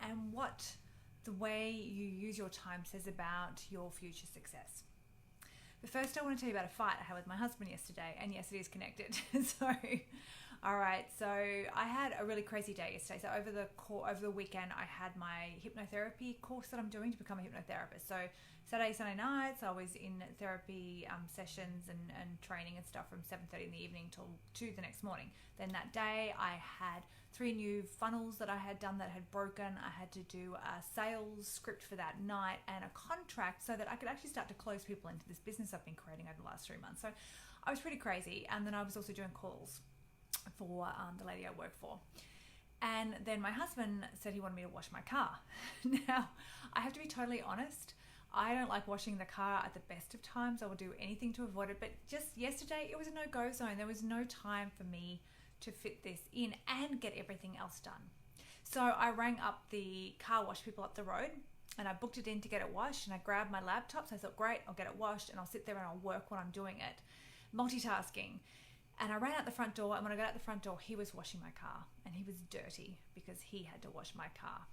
and what the way you use your time says about your future success. But first I want to tell you about a fight I had with my husband yesterday, and yes, it is connected. All right, so I had a really crazy day yesterday. So over the weekend, I had my hypnotherapy course that I'm doing to become a hypnotherapist. So Saturday, Sunday nights, I was in therapy sessions and training and stuff from 7:30 in the evening till 2 the next morning. Then that day, I had 3 new funnels that I had done that had broken. I had to do a sales script for that night and a contract so that I could actually start to close people into this business I've been creating over the last 3 months. So I was pretty crazy. And then I was also doing calls for the lady I work for. And then my husband said he wanted me to wash my car. Now, I have to be totally honest. I don't like washing the car at the best of times. I will do anything to avoid it. But just yesterday, it was a no-go zone. There was no time for me to fit this in and get everything else done. So I rang up the car wash people up the road and I booked it in to get it washed, and I grabbed my laptop. So I thought, great, I'll get it washed and I'll sit there and I'll work while I'm doing it. Multitasking. And I ran out the front door, and when I got out the front door, he was washing my car, and he was dirty because he had to wash my car.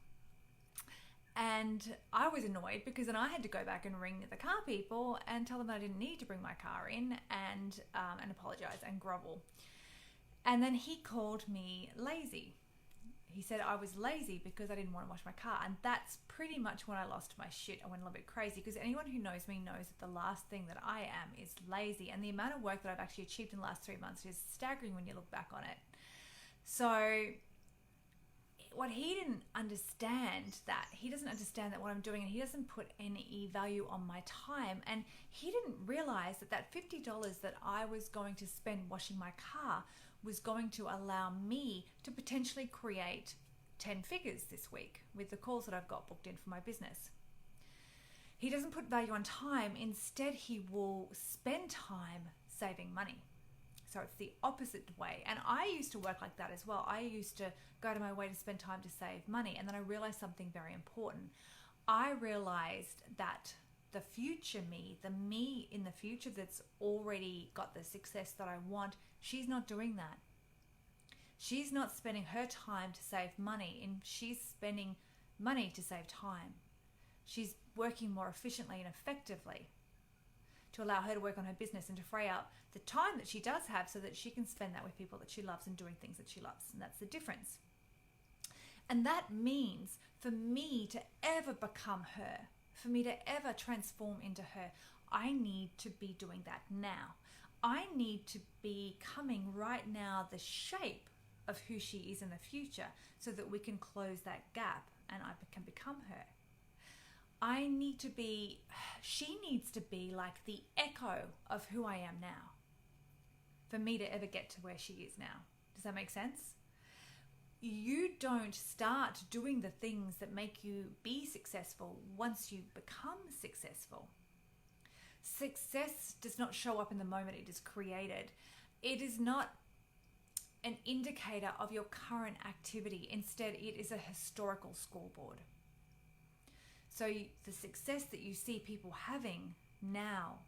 And I was annoyed because then I had to go back and ring the car people and tell them that I didn't need to bring my car in and apologize and grovel. And then he called me lazy. He said I was lazy because I didn't want to wash my car. And that's pretty much when I lost my shit. I went a little bit crazy, because anyone who knows me knows that the last thing that I am is lazy. And the amount of work that I've actually achieved in the last 3 months is staggering when you look back on it. So what he didn't understand, that he doesn't understand that what I'm doing, and he doesn't put any value on my time. And he didn't realize that that $50 that I was going to spend washing my car was going to allow me to potentially create 10 figures this week with the calls that I've got booked in for my business. He doesn't put value on time. Instead, he will spend time saving money. So it's the opposite way. And I used to work like that as well. I used to go out of my way to spend time to save money. And then I realized something very important. I realized that the future me, the me in the future that's already got the success that I want, she's not doing that. She's not spending her time to save money, and she's spending money to save time. She's working more efficiently and effectively to allow her to work on her business and to free out the time that she does have so that she can spend that with people that she loves and doing things that she loves. And that's the difference. And that means for me to ever become her, for me to ever transform into her, I need to be doing that now. I need to be becoming right now the shape of who she is in the future so that we can close that gap and I can become her. She needs to be like the echo of who I am now for me to ever get to where she is now. Does that make sense? You don't start doing the things that make you be successful once you become successful. Success does not show up in the moment it is created. It is not an indicator of your current activity. Instead, it is a historical scoreboard. So the success that you see people having now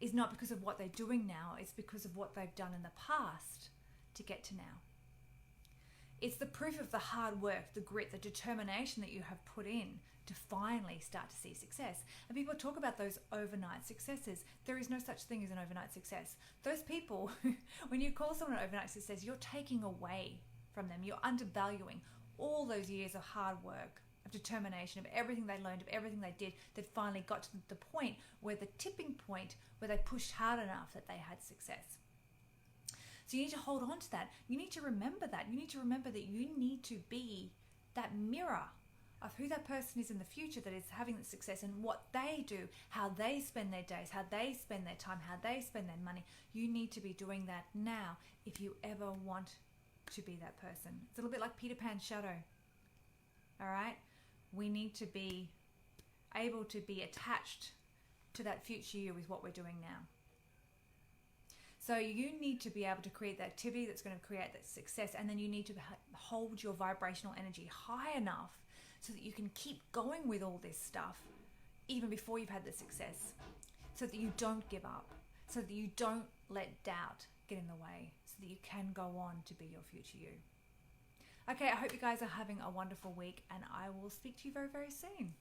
is not because of what they're doing now, it's because of what they've done in the past to get to now. It's the proof of the hard work, the grit, the determination that you have put in to finally start to see success. And people talk about those overnight successes. There is no such thing as an overnight success. Those people, when you call someone an overnight success, you're taking away from them. You're undervaluing all those years of hard work, of determination, of everything they learned, of everything they did, that finally got to the point where the tipping point where they pushed hard enough that they had success. So you need to hold on to that. You need to remember that. You need to remember that you need to be that mirror of who that person is in the future that is having the success, and what they do, how they spend their days, how they spend their time, how they spend their money. You need to be doing that now if you ever want to be that person. It's a little bit like Peter Pan's shadow. All right? We need to be able to be attached to that future you with what we're doing now. So you need to be able to create the activity that's going to create that success, and then you need to hold your vibrational energy high enough so that you can keep going with all this stuff even before you've had the success, so that you don't give up, so that you don't let doubt get in the way, so that you can go on to be your future you. Okay, I hope you guys are having a wonderful week, and I will speak to you very, very soon.